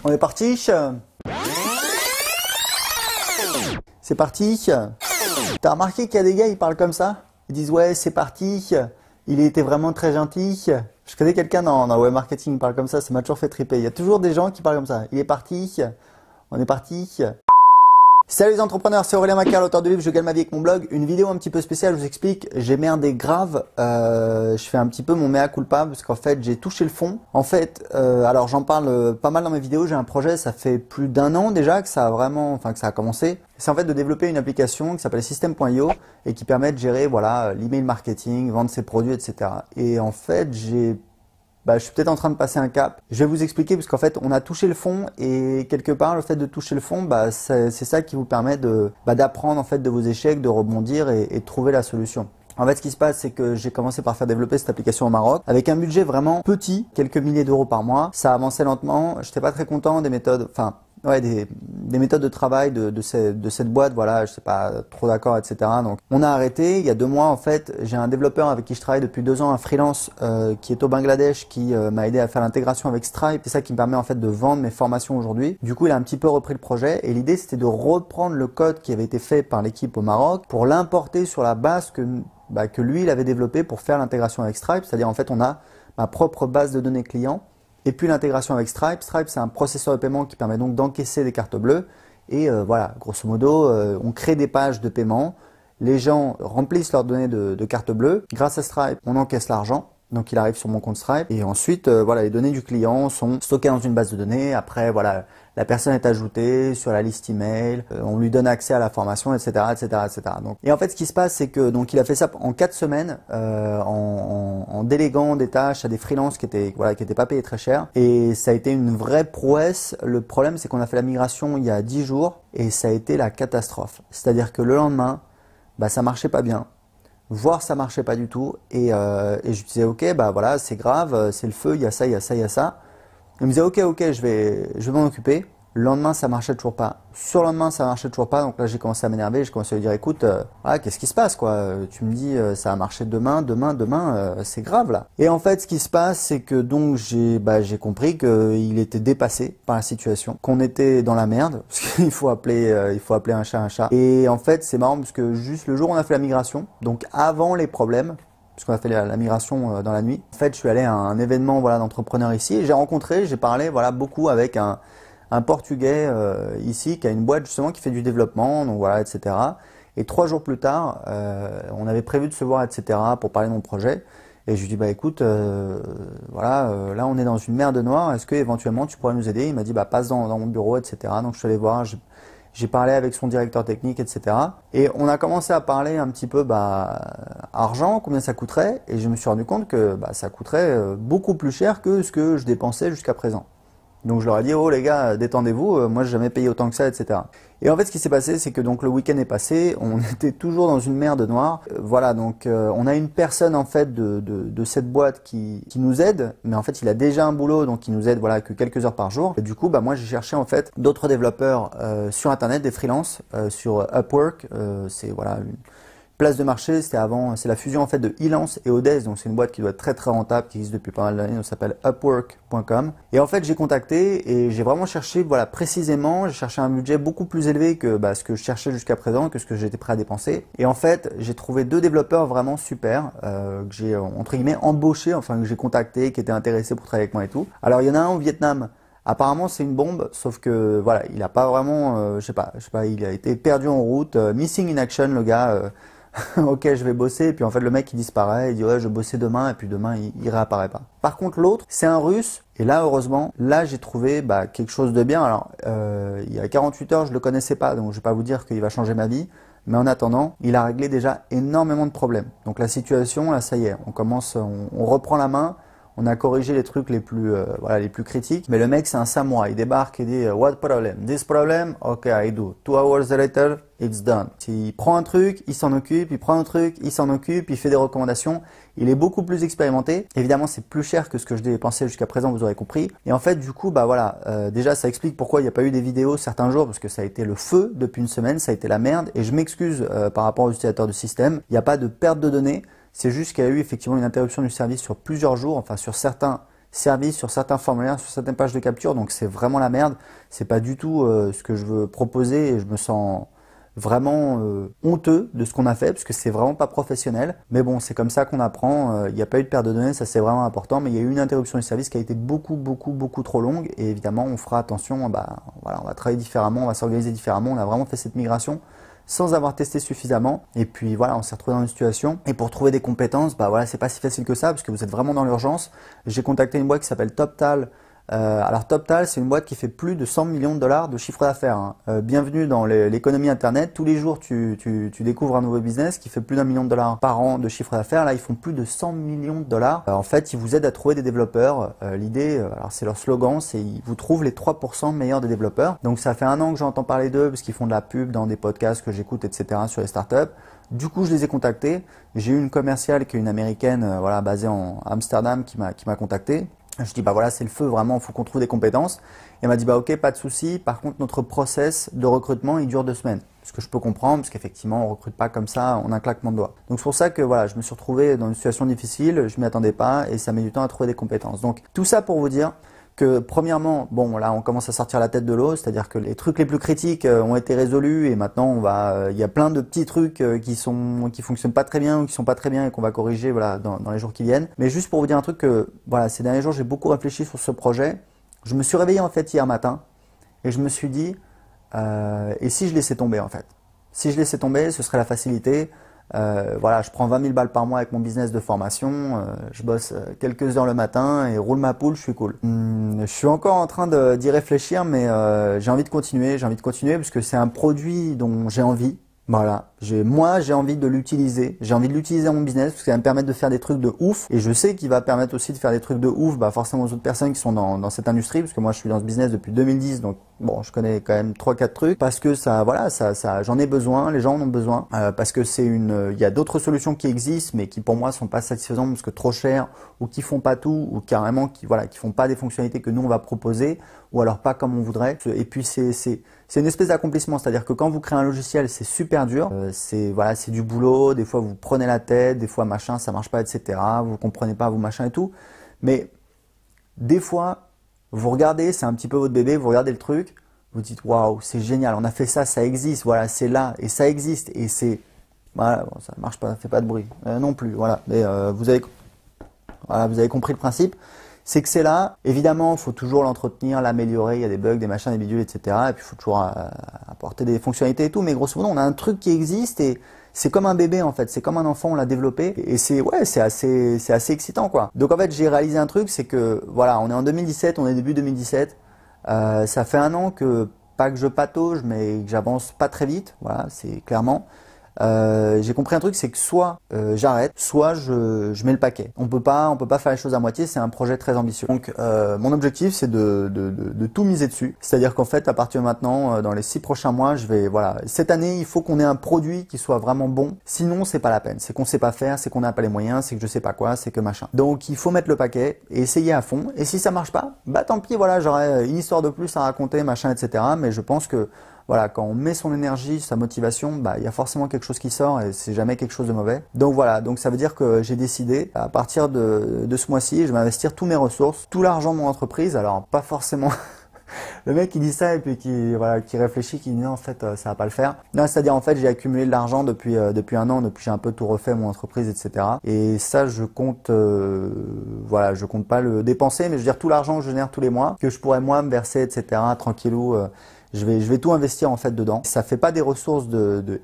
On est parti. C'est parti. T'as remarqué qu'il y a des gars, ils parlent comme ça? Ils disent ouais, c'est parti. Il était vraiment très gentil. Je connais quelqu'un dans web marketing qui parle comme ça m'a toujours fait triper. Il y a toujours des gens qui parlent comme ça. Il est parti. On est parti. Salut les entrepreneurs, c'est Aurélien Macar, l'auteur du livre Je gagne ma vie avec mon blog. Une vidéo un petit peu spéciale, je vous explique, j'ai merdé grave, je fais un petit peu mon mea culpa parce qu'en fait j'ai touché le fond. En fait, alors j'en parle pas mal dans mes vidéos, j'ai un projet, ça fait plus d'un an déjà que ça a vraiment, que ça a commencé. C'est en fait de développer une application qui s'appelle System.io et qui permet de gérer voilà l'email marketing, vendre ses produits, etc. Et en fait je suis peut-être en train de passer un cap. Je vais vous expliquer parce qu'en fait, on a touché le fond et quelque part, le fait de toucher le fond, c'est ça qui vous permet d'apprendre en fait de vos échecs, de rebondir et de trouver la solution. En fait, ce qui se passe, c'est que j'ai commencé par faire développer cette application au Maroc avec un budget vraiment petit, quelques milliers d'euros par mois. Ça avançait lentement. J'étais pas très content des méthodes, des méthodes de travail de cette boîte. Voilà, je sais pas trop d'accord, etc. Donc, on a arrêté. Il y a 2 mois, en fait, j'ai un développeur avec qui je travaille depuis 2 ans, un freelance qui est au Bangladesh, qui m'a aidé à faire l'intégration avec Stripe. C'est ça qui me permet en fait de vendre mes formations aujourd'hui. Du coup, il a un petit peu repris le projet et l'idée, c'était de reprendre le code qui avait été fait par l'équipe au Maroc pour l'importer sur la base que lui, il avait développé pour faire l'intégration avec Stripe. C'est-à-dire, en fait, on a ma propre base de données clients et puis l'intégration avec Stripe. Stripe, c'est un processeur de paiement qui permet donc d'encaisser des cartes bleues. Et voilà, grosso modo, on crée des pages de paiement. Les gens remplissent leurs données de carte bleue. Grâce à Stripe, on encaisse l'argent. Donc, il arrive sur mon compte Stripe. Et ensuite, voilà, les données du client sont stockées dans une base de données. Après, voilà, la personne est ajoutée sur la liste email. On lui donne accès à la formation, etc., etc., etc. Donc, et en fait, ce qui se passe, c'est que donc il a fait ça en 4 semaines, en déléguant des tâches à des freelances qui étaient pas payés très cher. Et ça a été une vraie prouesse. Le problème, c'est qu'on a fait la migration il y a 10 jours et ça a été la catastrophe. C'est-à-dire que le lendemain, ça marchait pas bien. Voire ça marchait pas du tout et je disais ok voilà c'est grave, c'est le feu, il y a ça, il y a ça, il y a ça. Il me disait ok je vais m'en occuper. Le lendemain ça marchait toujours pas. Sur le lendemain ça marchait toujours pas, donc là j'ai commencé à m'énerver, j'ai commencé à lui dire écoute qu'est-ce qui se passe quoi, tu me dis ça a marché demain, c'est grave là. Et en fait ce qui se passe c'est que donc j'ai compris qu'il était dépassé par la situation, qu'on était dans la merde, parce qu'il faut appeler un chat un chat. Et en fait c'est marrant parce que juste le jour où on a fait la migration, donc avant les problèmes, puisqu'on a fait la migration dans la nuit, en fait je suis allé à un événement d'entrepreneurs ici et j'ai parlé beaucoup avec un Portugais ici qui a une boîte justement qui fait du développement, donc voilà, etc. Et 3 jours plus tard, on avait prévu de se voir, etc. pour parler de mon projet. Et je lui dis écoute, là on est dans une merde noire, est-ce que éventuellement tu pourrais nous aider? Il m'a dit passe dans mon bureau, etc. Donc je suis allé voir, j'ai parlé avec son directeur technique, etc. Et on a commencé à parler un petit peu argent, combien ça coûterait. Et je me suis rendu compte que ça coûterait beaucoup plus cher que ce que je dépensais jusqu'à présent. Donc je leur ai dit oh les gars détendez-vous, moi j'ai jamais payé autant que ça, etc. Et en fait ce qui s'est passé c'est que donc le week-end est passé, on était toujours dans une merde noire. Voilà, donc on a une personne en fait de cette boîte qui nous aide, mais en fait il a déjà un boulot donc il nous aide que quelques heures par jour. Et du coup moi j'ai cherché en fait d'autres développeurs sur internet, des freelances sur Upwork, c'est une place de marché, c'est la fusion en fait de Elance et Odez, donc c'est une boîte qui doit être très très rentable, qui existe depuis pas mal d'années, ça s'appelle Upwork.com. Et en fait j'ai contacté et j'ai vraiment cherché, j'ai cherché un budget beaucoup plus élevé que ce que je cherchais jusqu'à présent, que ce que j'étais prêt à dépenser. Et en fait j'ai trouvé 2 développeurs vraiment super, que j'ai entre guillemets embauché, que j'ai contacté, qui étaient intéressés pour travailler avec moi et tout. Alors il y en a un au Vietnam. Apparemment c'est une bombe, sauf que voilà, il a pas vraiment, je sais pas, il a été perdu en route, missing in action le gars. Ok, je vais bosser, et puis en fait le mec il disparaît, il dit ouais je vais bosser demain, et puis demain il réapparaît pas. Par contre l'autre, c'est un russe, et là heureusement, là j'ai trouvé quelque chose de bien. Alors il y a 48 heures je le connaissais pas, donc je vais pas vous dire qu'il va changer ma vie, mais en attendant, il a réglé déjà énormément de problèmes. Donc la situation, là ça y est, on reprend la main. On a corrigé les trucs les plus critiques. Mais le mec, c'est un samouraï. Il débarque et dit what problem? This problem? Ok, I do. 2 hours later, it's done. Il prend un truc, il s'en occupe. Il prend un truc, il s'en occupe. Il fait des recommandations. Il est beaucoup plus expérimenté. Évidemment, c'est plus cher que ce que je dépensais jusqu'à présent, vous aurez compris. Et en fait, du coup, déjà, ça explique pourquoi il n'y a pas eu des vidéos certains jours, parce que ça a été le feu depuis une semaine. Ça a été la merde. Et je m'excuse par rapport aux utilisateurs du système. Il n'y a pas de perte de données. C'est juste qu'il y a eu effectivement une interruption du service sur plusieurs jours, sur certains service sur certains formulaires, sur certaines pages de capture, donc c'est vraiment la merde. C'est pas du tout ce que je veux proposer et je me sens vraiment honteux de ce qu'on a fait parce que c'est vraiment pas professionnel. Mais bon, c'est comme ça qu'on apprend. Il n'y a pas eu de perte de données, ça c'est vraiment important. Mais il y a eu une interruption du service qui a été beaucoup trop longue. Et évidemment, on fera attention. Bah, voilà, on va travailler différemment, on va s'organiser différemment. On a vraiment fait cette migration sans avoir testé suffisamment. Et puis voilà, on s'est retrouvé dans une situation. Et pour trouver des compétences, bah voilà, c'est pas si facile que ça parce que vous êtes vraiment dans l'urgence. J'ai contacté une boîte qui s'appelle TopTal. Alors TopTal, c'est une boîte qui fait plus de 100 millions de dollars de chiffre d'affaires. Hein. Bienvenue dans l'économie internet. Tous les jours, tu découvres un nouveau business qui fait plus d'1 million de dollars par an de chiffre d'affaires. Là, ils font plus de 100 millions de dollars. En fait, ils vous aident à trouver des développeurs. L'idée, alors c'est leur slogan, c'est ils vous trouvent les 3% meilleurs des développeurs. Donc ça fait 1 an que j'entends parler d'eux parce qu'ils font de la pub dans des podcasts que j'écoute, etc. sur les startups. Du coup, je les ai contactés. J'ai eu une commerciale qui est une américaine, voilà, basée en Amsterdam, qui m'a contacté. Je dis bah voilà, c'est le feu, vraiment, il faut qu'on trouve des compétences. Et elle m'a dit bah ok, pas de souci. Par contre, notre process de recrutement, il dure 2 semaines. Ce que je peux comprendre, parce qu'effectivement, on recrute pas comme ça en un claquement de doigts. Donc c'est pour ça que voilà, je me suis retrouvé dans une situation difficile, je m'y attendais pas et ça met du temps à trouver des compétences. Donc tout ça pour vous dire que premièrement, bon là on commence à sortir la tête de l'eau, c'est-à-dire que les trucs les plus critiques ont été résolus et maintenant on va, il y a plein de petits trucs qui fonctionnent pas très bien ou qui sont pas très bien et qu'on va corriger voilà dans les jours qui viennent. Mais juste pour vous dire un truc que voilà, ces derniers jours j'ai beaucoup réfléchi sur ce projet. Je me suis réveillé en fait hier matin et je me suis dit et si je laissais tomber en fait, si je laissais tomber, ce serait la facilité. Voilà, je prends 20 000 balles par mois avec mon business de formation, je bosse quelques heures le matin et roule ma poule, je suis cool. Je suis encore en train d'y réfléchir, mais j'ai envie de continuer parce que c'est un produit dont j'ai envie. Voilà, moi j'ai envie de l'utiliser, j'ai envie de l'utiliser dans mon business parce que ça va me permettre de faire des trucs de ouf et je sais qu'il va permettre aussi de faire des trucs de ouf bah forcément aux autres personnes qui sont dans cette industrie parce que moi je suis dans ce business depuis 2010 donc bon je connais quand même 3-4 trucs parce que ça voilà ça j'en ai besoin, les gens en ont besoin parce que il y a d'autres solutions qui existent mais qui pour moi sont pas satisfaisantes parce que trop cher ou qui font pas tout ou carrément qui font pas des fonctionnalités que nous on va proposer ou alors pas comme on voudrait et puis c'est une espèce d'accomplissement, c'est-à-dire que quand vous créez un logiciel, c'est super dur, c'est du boulot, des fois vous prenez la tête, des fois machin, ça marche pas, etc. Vous comprenez pas, vous machin et tout. Mais des fois, vous regardez, c'est un petit peu votre bébé, vous regardez le truc, vous dites waouh, c'est génial, on a fait ça, ça existe, voilà, c'est là et ça existe et c'est voilà, bon, ça marche pas, ça fait pas de bruit non plus, voilà. Mais vous avez compris le principe. C'est que c'est là, évidemment, il faut toujours l'entretenir, l'améliorer, il y a des bugs, des machins, des bidules, etc. Et puis il faut toujours apporter des fonctionnalités et tout, mais grosso modo, on a un truc qui existe et c'est comme un bébé en fait, c'est comme un enfant, on l'a développé et c'est assez excitant quoi. Donc en fait, j'ai réalisé un truc, c'est que voilà, on est en 2017, on est début 2017, ça fait 1 an que, pas que je patauge, mais que j'avance pas très vite, voilà, c'est clairement. J'ai compris un truc, c'est que soit j'arrête, soit je mets le paquet. On peut pas faire les choses à moitié, c'est un projet très ambitieux. Donc mon objectif c'est de tout miser dessus. C'est-à-dire qu'en fait à partir de maintenant, dans les 6 prochains mois, cette année il faut qu'on ait un produit qui soit vraiment bon. Sinon c'est pas la peine. C'est qu'on sait pas faire, c'est qu'on n'a pas les moyens, c'est que je sais pas quoi, c'est que machin. Donc il faut mettre le paquet et essayer à fond. Et si ça marche pas, bah tant pis, voilà, j'aurai une histoire de plus à raconter, machin, etc. Mais je pense que voilà, quand on met son énergie, sa motivation, bah, il y a forcément quelque chose qui sort et c'est jamais quelque chose de mauvais. Donc voilà, donc ça veut dire que j'ai décidé, à partir de ce mois-ci, je vais investir tous mes ressources, tout l'argent de mon entreprise. Alors pas forcément le mec qui dit ça et puis qui réfléchit, qui dit non en fait ça va pas le faire. Non, c'est-à-dire en fait j'ai accumulé de l'argent depuis 1 an, depuis j'ai un peu tout refait mon entreprise, etc. Et ça je compte je compte pas le dépenser, mais je veux dire tout l'argent que je génère tous les mois, que je pourrais moi me verser, etc. tranquillou. Je vais tout investir en fait dedans. Ça fait pas des ressources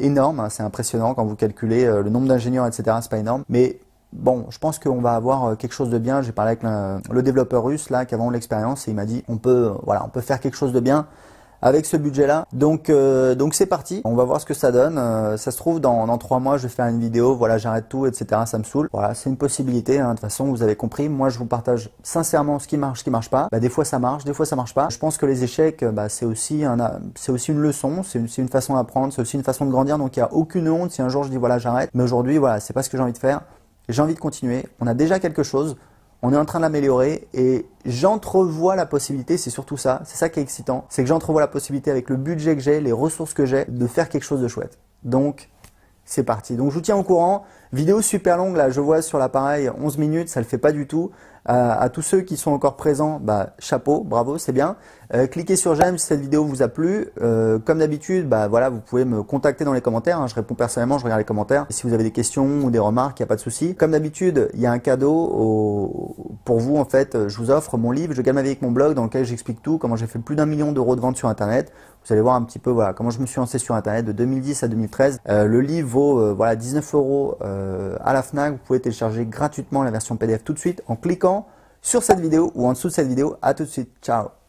énormes, hein, c'est impressionnant quand vous calculez le nombre d'ingénieurs, etc. C'est pas énorme, mais bon, je pense qu'on va avoir quelque chose de bien. J'ai parlé avec le développeur russe là qui a vraiment l'expérience et il m'a dit on peut faire quelque chose de bien avec ce budget-là. Donc c'est parti. On va voir ce que ça donne. Ça se trouve dans 3 mois, je vais faire une vidéo. Voilà, j'arrête tout, etc. Ça me saoule. Voilà, c'est une possibilité. Hein. De toute façon, vous avez compris. Moi, je vous partage sincèrement ce qui marche pas. Bah, des fois ça marche, des fois ça marche pas. Je pense que les échecs, bah, c'est aussi une leçon. C'est une façon d'apprendre. C'est aussi une façon de grandir. Donc il y a aucune honte si un jour je dis voilà, j'arrête. Mais aujourd'hui, voilà, c'est pas ce que j'ai envie de faire. J'ai envie de continuer. On a déjà quelque chose. On est en train de l'améliorer et j'entrevois la possibilité, c'est surtout ça, c'est ça qui est excitant, c'est que j'entrevois la possibilité avec le budget que j'ai, les ressources que j'ai, de faire quelque chose de chouette. Donc, c'est parti. Donc, je vous tiens au courant. Vidéo super longue, là, je vois sur l'appareil 11 minutes, ça le fait pas du tout. À tous ceux qui sont encore présents, bah, chapeau, bravo, c'est bien. Cliquez sur j'aime si cette vidéo vous a plu. Comme d'habitude, bah, voilà, vous pouvez me contacter dans les commentaires. Hein, je réponds personnellement, je regarde les commentaires. Si vous avez des questions ou des remarques, il n'y a pas de souci. Comme d'habitude, il y a un cadeau pour vous. En fait, je vous offre mon livre Je gagne ma vie avec mon blog, dans lequel j'explique tout, comment j'ai fait plus d'1 million d'euros de ventes sur Internet. Vous allez voir un petit peu voilà, comment je me suis lancé sur Internet de 2010 à 2013. Le livre vaut voilà, 19 euros à la FNAC. Vous pouvez télécharger gratuitement la version PDF tout de suite en cliquant sur cette vidéo ou en dessous de cette vidéo. À tout de suite. Ciao.